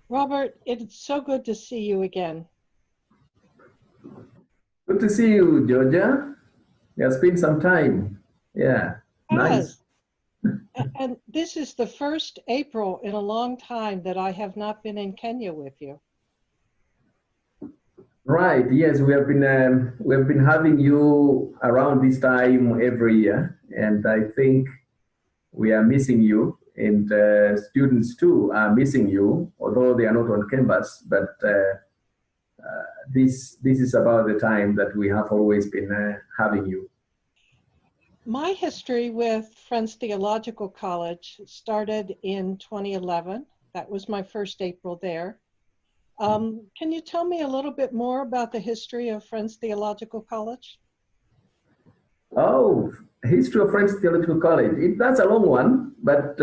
Robert, it's so good to see you again. Good to see you, Georgia. It's been some time. Yeah, nice. Yes. And this is the first April in a long time that I have not been in Kenya with you. Right. Yes, we have been having you around this time every year, and I think we are missing you, and students too are missing you, although they are not on campus. But this is about the time that we have always been having you. My history with Friends Theological College started in 2011. That was my first April there. Can you tell me a little bit more about the history of Friends Theological College? Oh, history of Friends Theological College. That's a long one, but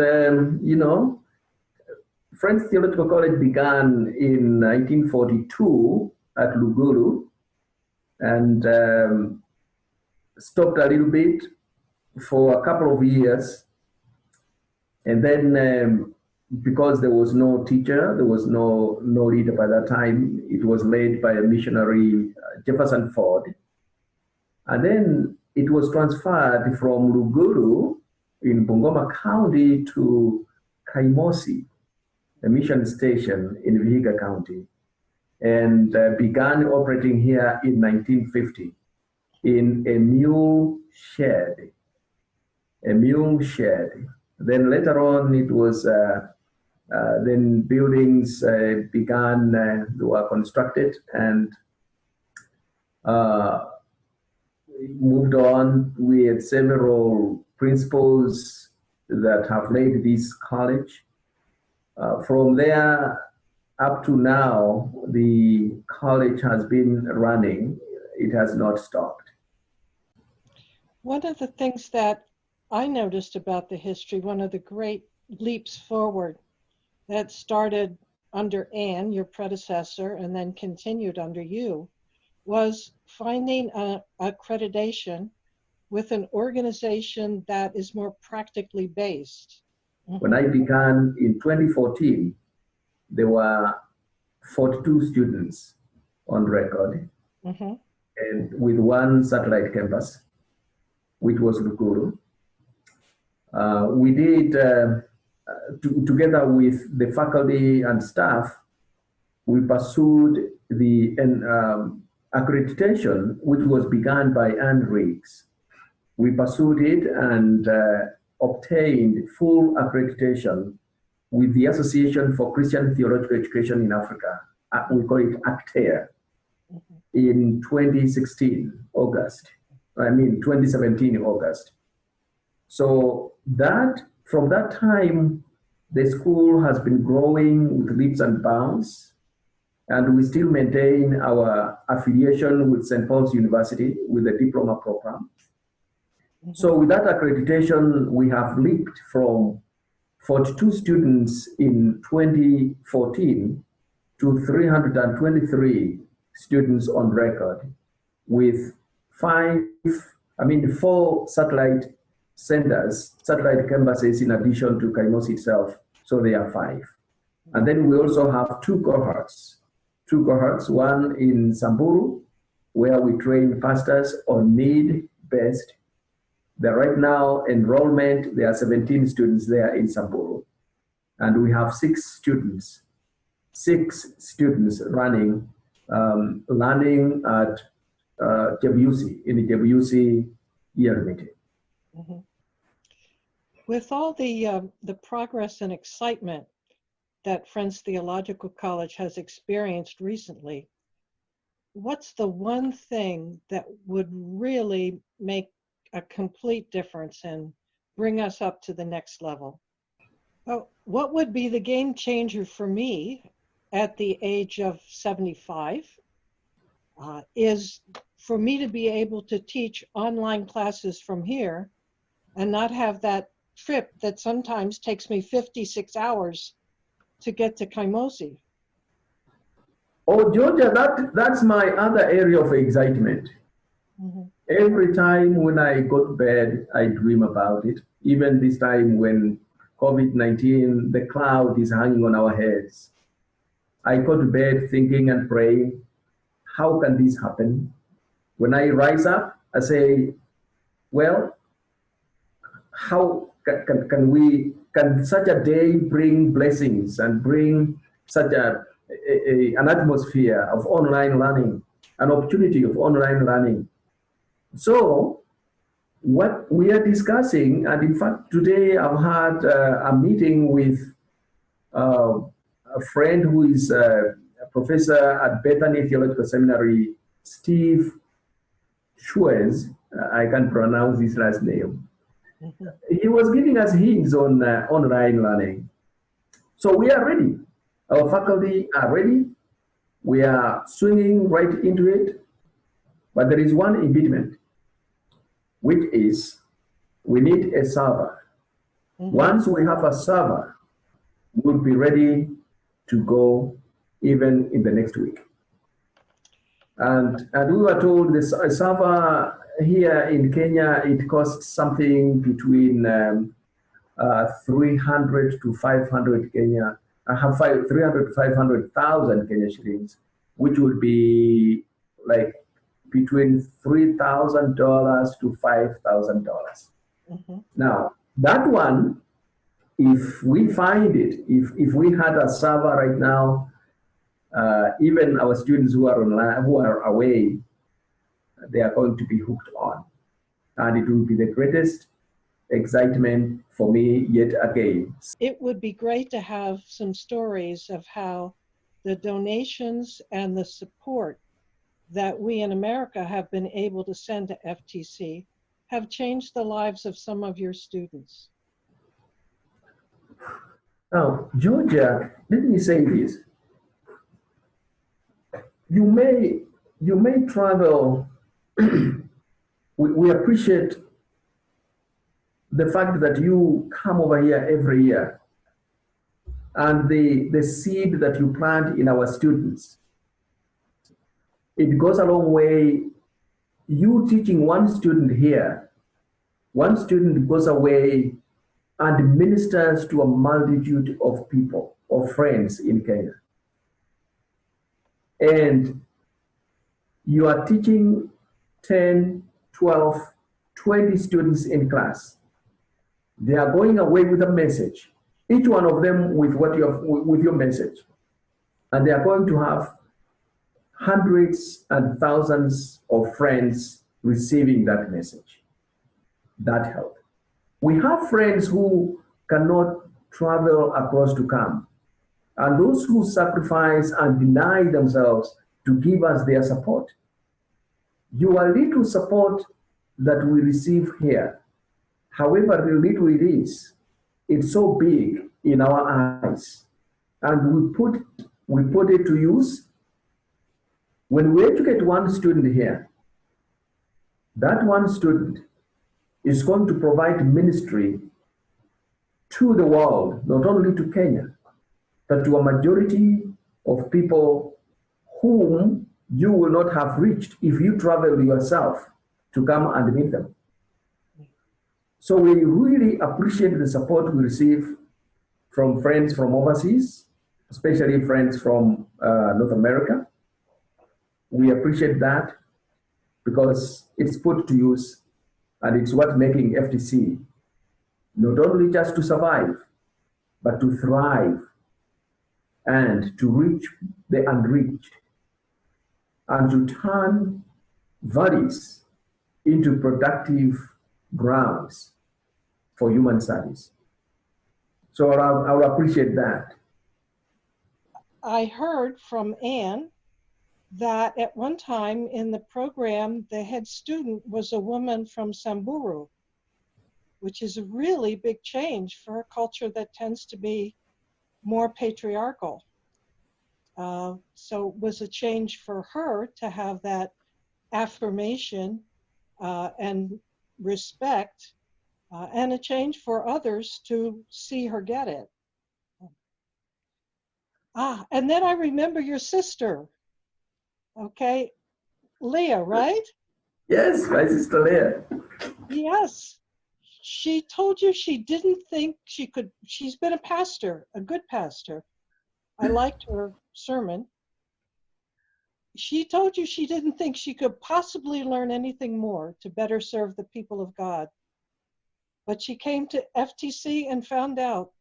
Friends Theological College began in 1942 at Lugulu and stopped a little bit for a couple of years. And then because there was no teacher, there was no leader by that time, it was led by a missionary, Jefferson Ford. And then it was transferred from Lugulu in Bungoma County to Kaimosi, a mission station in Vihiga County, and began operating here in 1950 in a mule shed. Then later on, it was then buildings began, were constructed, and moved on. We had several principals that have led this college. From there up to now, the college has been running. It has not stopped. One of the things that I noticed about the history, one of the great leaps forward that started under Anne, your predecessor, and then continued under you, was finding an accreditation with an organization that is more practically based. When I began in 2014, there were 42 students on record, and with one satellite campus, which was Lugulu. We did, together with the faculty and staff, we pursued the accreditation, which was begun by Anne Riggs. We pursued it and obtained full accreditation with the Association for Christian Theological Education in Africa. We call it ACTEA, in 2017 August. So from that time, the school has been growing with leaps and bounds, and we still maintain our affiliation with St. Paul's University with the diploma program. So with that accreditation, we have leaped from 42 students in 2014 to 323 students on record, with 4 satellite centers, satellite campuses in addition to Kaimosi itself, so they are 5. And then we also have two cohorts, one in Samburu, where we train pastors on need-based. Right now, enrollment, there are 17 students there in Samburu. And we have 6 students running, learning at Jebusi, in the Jebusi year meeting. With all the progress and excitement that Friends Theological College has experienced recently, what's the one thing that would really make a complete difference and bring us up to the next level? Well, what would be the game changer for me at the age of 75 is for me to be able to teach online classes from here and not have that trip that sometimes takes me 56 hours to get to Kaimosi. Oh, Georgia, that's my other area of excitement. Every time when I go to bed, I dream about it. Even this time when COVID-19, the cloud is hanging on our heads. I go to bed thinking and praying, how can this happen? When I rise up, I say, well, how can such a day bring blessings and bring such an atmosphere of online learning, an opportunity of online learning? So what we are discussing, and in fact, today I've had a meeting with a friend who is a professor at Bethany Theological Seminary, Steve Schwartz. I can't pronounce his last name. He was giving us hints on online learning. So we are ready. Our faculty are ready. We are swinging right into it. But there is one impediment, which is we need a server. Once we have a server, we'll be ready to go even in the next week. And we were told this a server here in Kenya, it costs something between 300 to 500 Kenya, 300 to 500,000 Kenya shillings, which would be like between $3,000 to $5,000. Now, that one, if we find it, if we had a server right now, even our students who are online, who are away, they are going to be hooked on. And it will be the greatest excitement for me yet again. It would be great to have some stories of how the donations and the support that we in America have been able to send to FTC have changed the lives of some of your students. Now, Georgia, let me say this. You may travel. we appreciate the fact that you come over here every year, and the seed that you plant in our students, it goes a long way. You teaching one student here, one student goes away and ministers to a multitude of people, of friends in Kenya. And you are teaching 10, 12, 20 students in class. They are going away with a message, each one of them with with your message. And they are going to have hundreds and thousands of friends receiving that message, that help. We have friends who cannot travel across to come, and those who sacrifice and deny themselves to give us their support. Your little support that we receive here, however little it is, it's so big in our eyes, and we put it to use. When we educate one student here, that one student is going to provide ministry to the world, not only to Kenya, but to a majority of people whom you will not have reached if you travel yourself to come and meet them. So we really appreciate the support we receive from friends from overseas, especially friends from North America. We appreciate that because it's put to use, and it's what making FTC not only just to survive, but to thrive and to reach the unreached, and to turn valleys into productive grounds for human studies. So I'll appreciate that. I heard from Anne that at one time in the program, the head student was a woman from Samburu, which is a really big change for a culture that tends to be more patriarchal. So it was a change for her to have that affirmation and respect, and a change for others to see her get it. And then I remember your sister, okay, Leah, right? Yes, my sister Leah. Yes. She told you she didn't think she could. She's been a pastor, a good pastor. I liked her sermon, she told you she didn't think she could possibly learn anything more to better serve the people of God. But she came to FTC and found out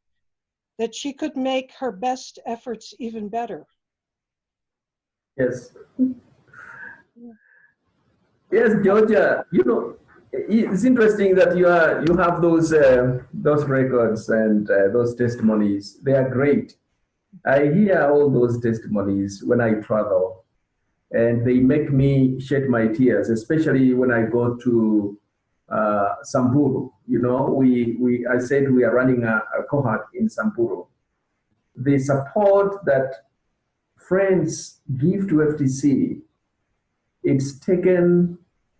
that she could make her best efforts even better. Yes. Yes, Georgia, you know, it's interesting that you have those records and those testimonies. They are great. I hear all those testimonies when I travel, and they make me shed my tears, especially when I go to Samburu. You know, I said we are running a cohort in Samburu. The support that friends give to FTC, it's taken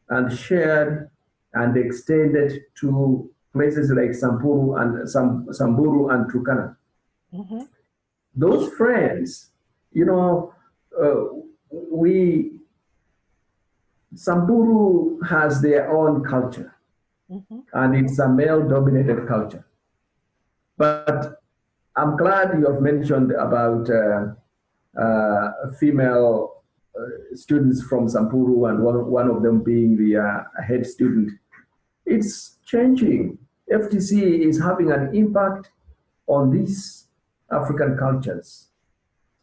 and shared and extended to places like Samburu and Turkana. Mm-hmm. Those friends, you know, Samburu has their own culture, Mm-hmm. and it's a male-dominated culture. But I'm glad you have mentioned about female students from Samburu, and one of them being the head student. It's changing. FTC is having an impact on these African cultures.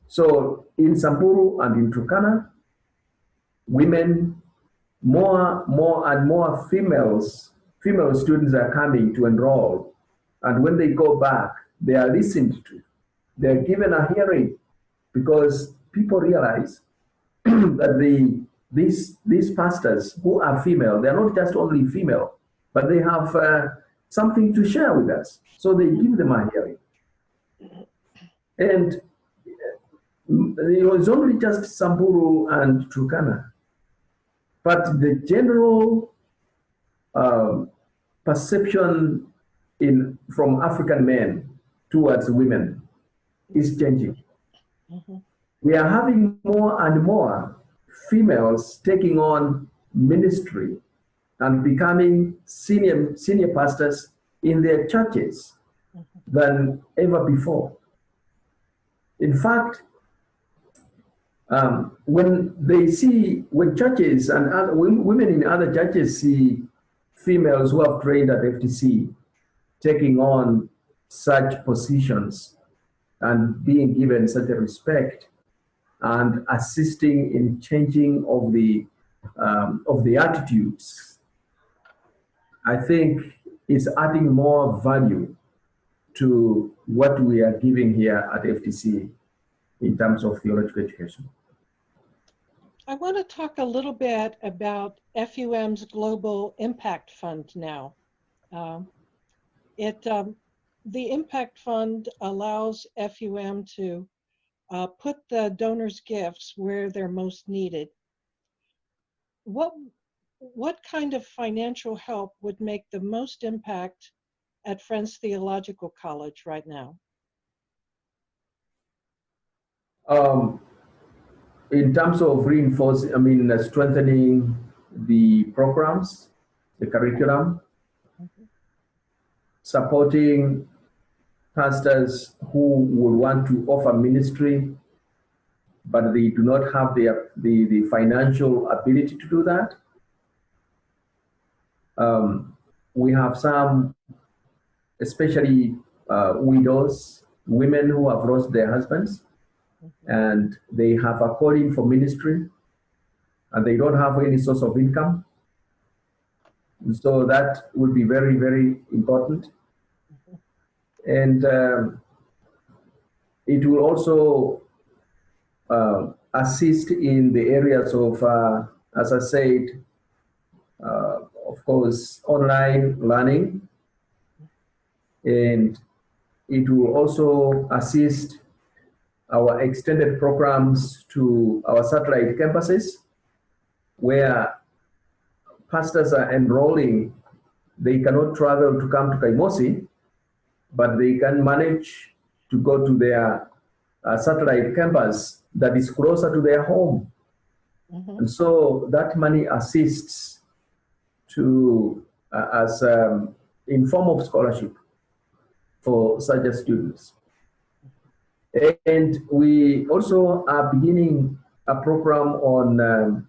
So in Samburu and in Turkana, women, more and more female students are coming to enroll. And when they go back, they are listened to. They're given a hearing because people realize that these pastors who are female, they're not just only female, but they have something to share with us. So they give them a hearing. And it was only just Samburu and Turkana. But the general perception from African men towards women is changing. Mm-hmm. We are having more and more females taking on ministry and becoming senior pastors in their churches than ever before. In fact, when churches and women in other churches see females who have trained at FTC taking on such positions and being given such a respect and assisting in changing of the attitudes, I think it's adding more value to what we are giving here at FTC in terms of theological education. I want to talk a little bit about FUM's Global Impact Fund now. The Impact Fund allows FUM to put the donors' gifts where they're most needed. What kind of financial help would make the most impact at Friends Theological College right now? In terms of strengthening the programs, the curriculum, supporting pastors who would want to offer ministry, but they do not have the financial ability to do that. We have some, especially widows, women who have lost their husbands, and they have a calling for ministry, and they don't have any source of income. So that would be very, very important. And it will also assist in the areas of, as I said, of course, online learning. And it will also assist our extended programs to our satellite campuses, where pastors are enrolling. They cannot travel to come to Kaimosi, but they can manage to go to their satellite campus that is closer to their home. Mm-hmm. And so that money assists to as in form of scholarship for such students. And we also are beginning a program on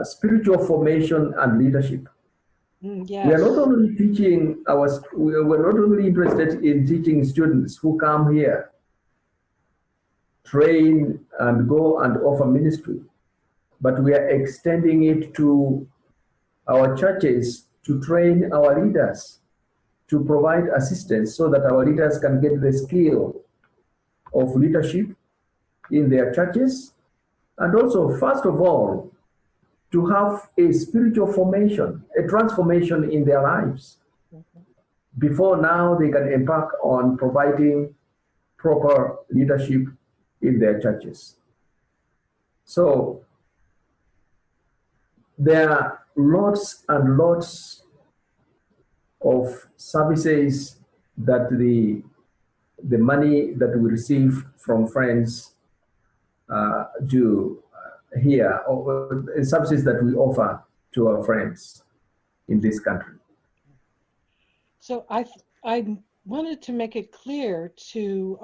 spiritual formation and leadership. Yes. We are not only teaching we're not only interested in teaching students who come here, train and go and offer ministry, but we are extending it to our churches to train our leaders, to provide assistance so that our leaders can get the skill of leadership in their churches, and also, first of all, to have a spiritual formation, a transformation in their lives. Before now, they can embark on providing proper leadership in their churches. So there are lots and lots of services that the money that we receive from Friends do here, or services that we offer to our friends in this country. So I wanted to make it clear to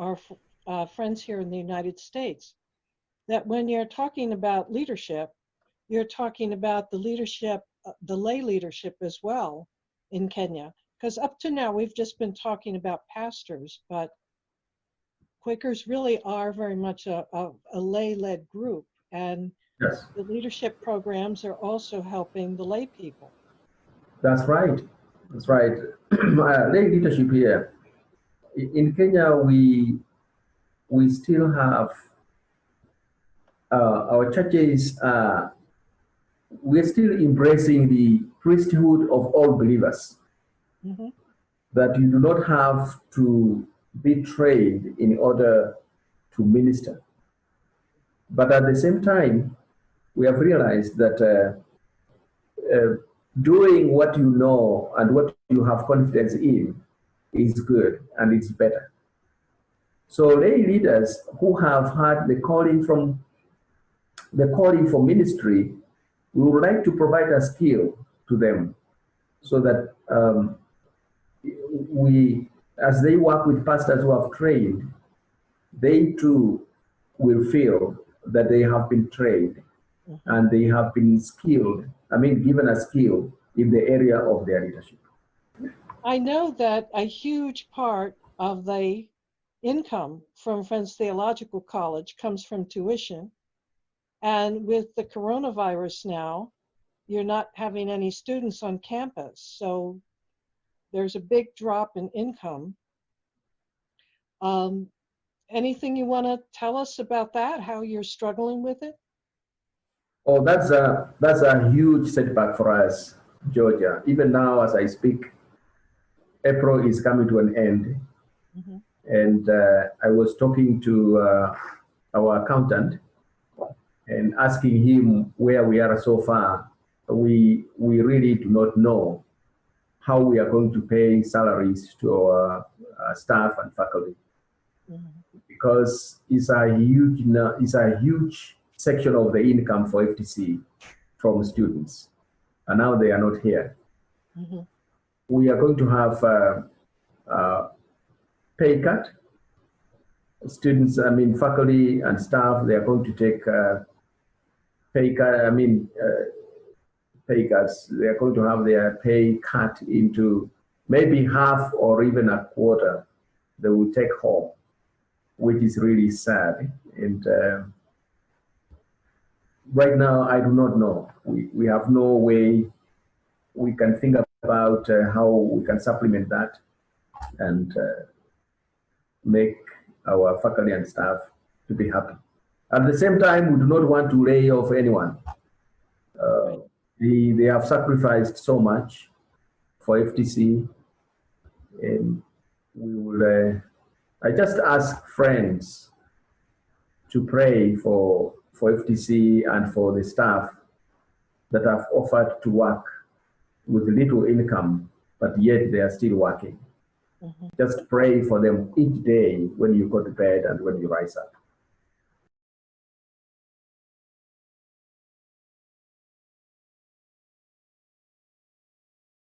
our friends here in the United States that when you're talking about leadership, you're talking about the leadership, the lay leadership as well in Kenya. Because up to now, we've just been talking about pastors, but Quakers really are very much a lay-led group. And yes, the leadership programs are also helping the lay people. That's right. That's right. Lay leadership here. In Kenya, we still have our churches, we're still embracing the priesthood of all believers. Mm-hmm. That you do not have to be trained in order to minister. But at the same time, we have realized that doing what you know and what you have confidence in is good and it's better. So lay leaders who have had the calling for ministry, we would like to provide a skill to them so that as they work with pastors who have trained, they too will feel that they have been trained and they have been given a skill in the area of their leadership. I know that a huge part of the income from Friends Theological College comes from tuition. And with the coronavirus now, you're not having any students on campus. So there's a big drop in income. Anything you want to tell us about that, how you're struggling with it? Oh, that's a huge setback for us, Georgia. Even now, as I speak, April is coming to an end. Mm-hmm. And I was talking to our accountant and asking him where we are so far. We really do not know how we are going to pay salaries to our staff and faculty. Mm-hmm. Because it's a huge section of the income for FTC from students, and now they are not here. Mm-hmm. We are going to have pay cut. Students, faculty and staff, they are going to take pay cut. Pay cuts. They are going to have their pay cut into maybe half or even a quarter. They will take home, which is really sad. And right now, I do not know. We have no way we can think about how we can supplement that and make our faculty and staff to be happy. At the same time, we do not want to lay off anyone. They have sacrificed so much for FTC, and we will. I just ask friends to pray for FTC and for the staff that have offered to work with little income, but yet they are still working. Mm-hmm. Just pray for them each day when you go to bed and when you rise up.